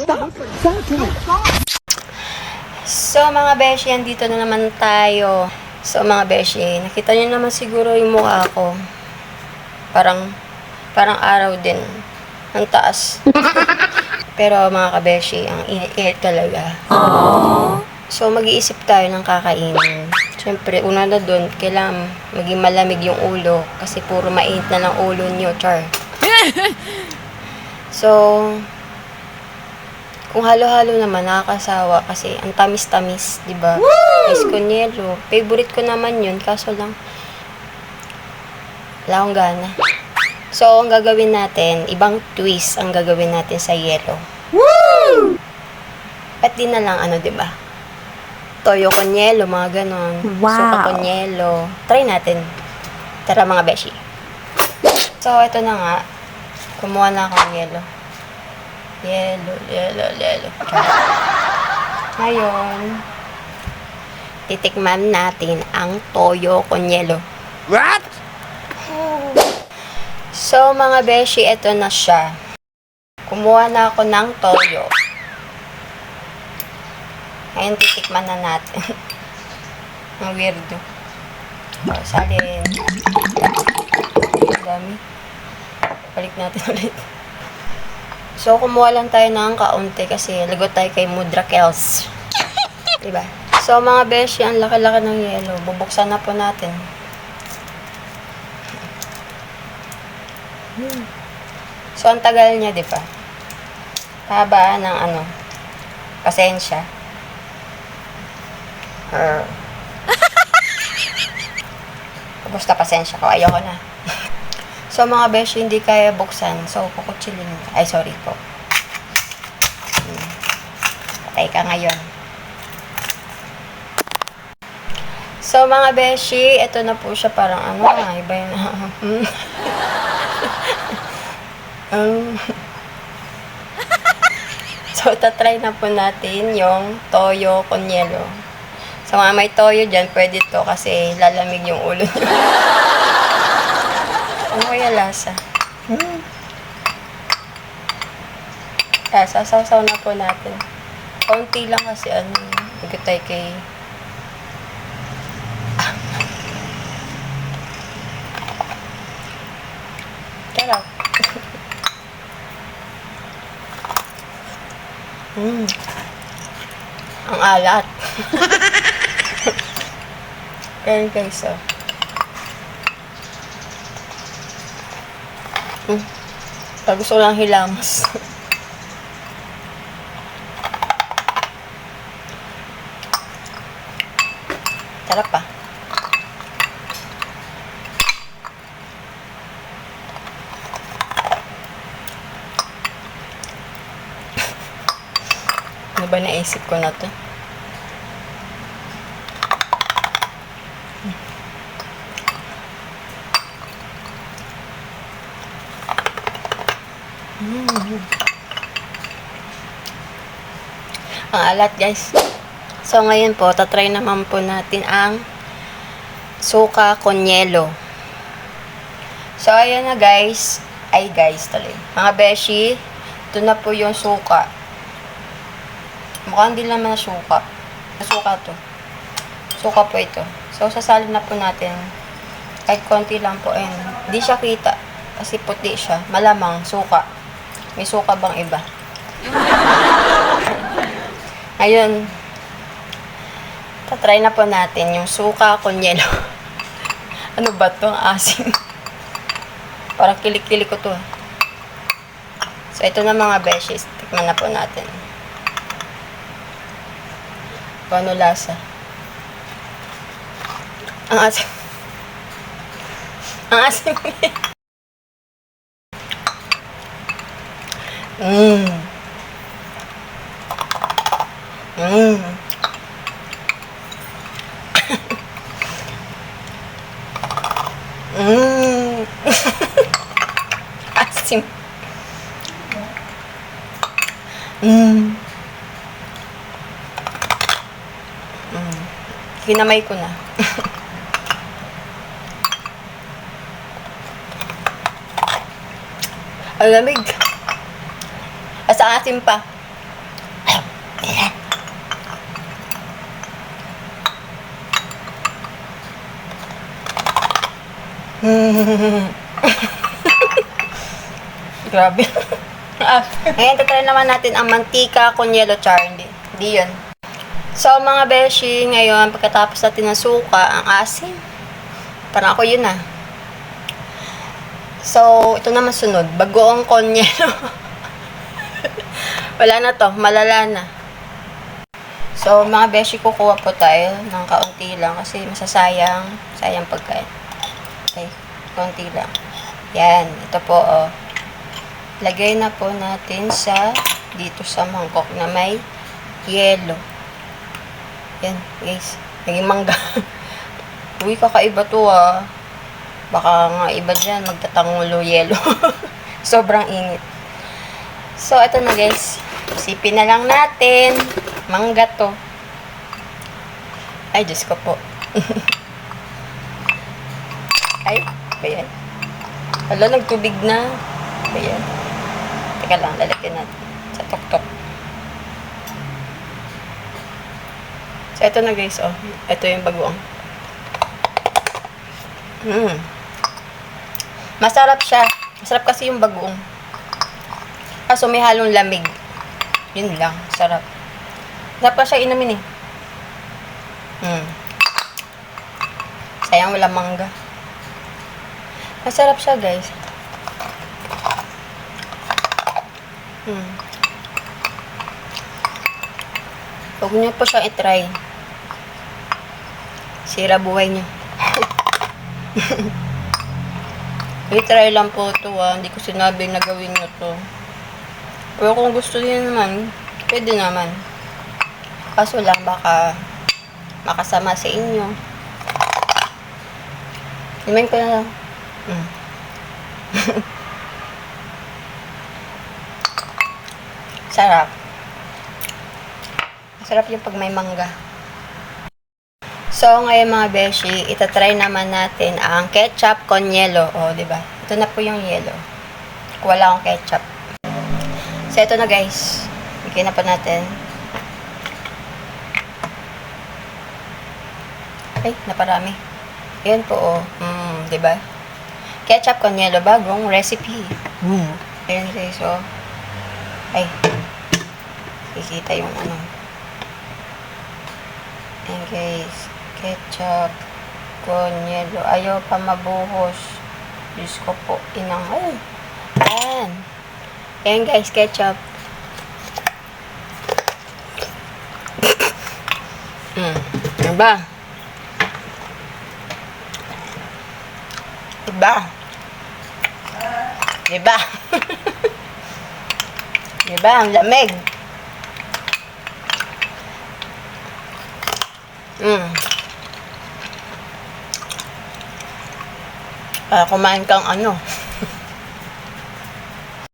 Stop! Stop! So mga beshi, andito na naman tayo. So mga beshi, nakita niyo naman siguro yung mukha ko. Parang araw din. Ang taas. Pero mga kabeshi, ang init talaga. So mag-iisip tayo ng kakainin. Siyempre, una na dun, kailangan maging malamig yung ulo. Kasi puro mainit na lang ulo nyo, char. So, kung halo-halo naman, nakakasawa kasi ang tamis-tamis, di ba? Ice con yelo. Favorite ko naman yun, kaso lang, wala akong gana. So, ang gagawin natin, ibang twist ang gagawin natin sa yelo. Woo! Ba't di na lang, di ba? Toyo con yelo, mga ganon. Wow! Suka con yelo. Try natin. Tara mga beshi. So, ito na nga. Kumuha na ako ng yelo. Yelo. Ngayon, titikman natin ang toyo con yelo. What? So, mga beshi, ito na siya. Kumuha na ako ng toyo. Ngayon, titikman na natin. Ang weirdo. O, salin. Ang dami. Balik natin ulit. So, kumuha lang tayo ng kaunti kasi lagot tayo kay Mudra Kels. Diba? So, mga beshi, ang laki-laki ng yelo. Bubuksan na po natin. So, ang tagal niya, di ba? Kahabaan ng pasensya. Gusto pasensya ko. Ayoko na. So, mga beshi, hindi kaya buksan. So, kukuchilin. Ay, sorry po. Patay ka ngayon. So, mga beshi, ito na po siya parang iba yun. So, tatry na po natin yung toyo con yelo. So, mga may toyo dyan, pwede to kasi lalamig yung ulo nyo. Ano kaya lasa? Sasaw-saw na po natin. Kaunti lang kasi higit tayo kay sarap. Ang alat. Ayan guys, gusto ko lang hilamos. Sarap pa. Ano ba naisip ko na to? Ang alat guys. So ngayon po, tatry naman po natin ang suka con yelo. So ayan na guys. Ay guys tuloy. Mga beshi, ito na po yung suka. Mukhang hindi naman na suka. Suka to. Suka po ito. So sasalin na po natin. Kahit konti lang po. Ayan. Hindi siya kita. Kasi puti siya. Malamang suka. May suka bang iba? Ngayon, tatry na po natin yung suka con yelo. Ano ba to? Asin. Parang kilik-kilik ko to. So, ito na mga beshes. Tikman na po natin. Paano lasa? Ang asin. Ang asin. Asim. Kinamay ko na. Ang lamig. Asa asim pa. Grabe. Ngayon, tatry naman natin ang mantika con yelo char. Hindi yun. So, mga beshi, ngayon, pagkatapos natin ng suka, ang asim. Parang ako yun ah. So, ito naman sunod. Bagoong con yelo. Wala na to. Malala na. So, mga beshi, kukuha po tayo ng kaunti lang kasi masasayang. Sayang pagkain. Okay. Kaunti lang. Yan. Ito po, oh. Lagay na po natin dito sa mangkok na may yelo. Yan, guys. Naging mangga. Uy, kakaiba to ah. Baka nga iba dyan, magtatangulo yelo. Sobrang init. So, ito na guys. Sipin na lang natin. Mangga to. Ay, Diyos ko po. Ay, ayan. Hala, nagtubig na. Ayan. Teka lang, lalagyan natin sa tuktok. So, ito na guys, oh. Ito yung bagoong. Masarap siya. Masarap kasi yung bagoong. Kaso may halong lamig. Yun lang. Sarap. Sarap pa siya inumin eh. Sayang wala mangga. Masarap siya guys. Huwag niyo po siya i-try. Sira buhay niyo. I-try lang po ito ah. Hindi ko sinabing na gawin nyo to. Pero kung gusto niyo naman, pwede naman. Kaso lang baka makasama sa inyo. Imayin ko na lang. Sarap. Masarap yung pag may mangga. So, ngayon mga beshi, itatry naman natin ang ketchup con yelo. O, diba? Ito na po yung yelo. Wala akong ketchup. So, ito na guys. Bigyan na po natin. Ay, naparami. Yan po, o. Diba? Ketchup con yelo, bagong recipe. Ayan guys, o. Ay. Kikita yung ano. Ayan guys. Ketchup con yelo. Ayaw pa mabuhos. Diyos ko po. Inang. Ay. Ayan. Ayan guys, ketchup. Diba? Diba? Diba? Diba? Ang lamig. Kumain kang ano.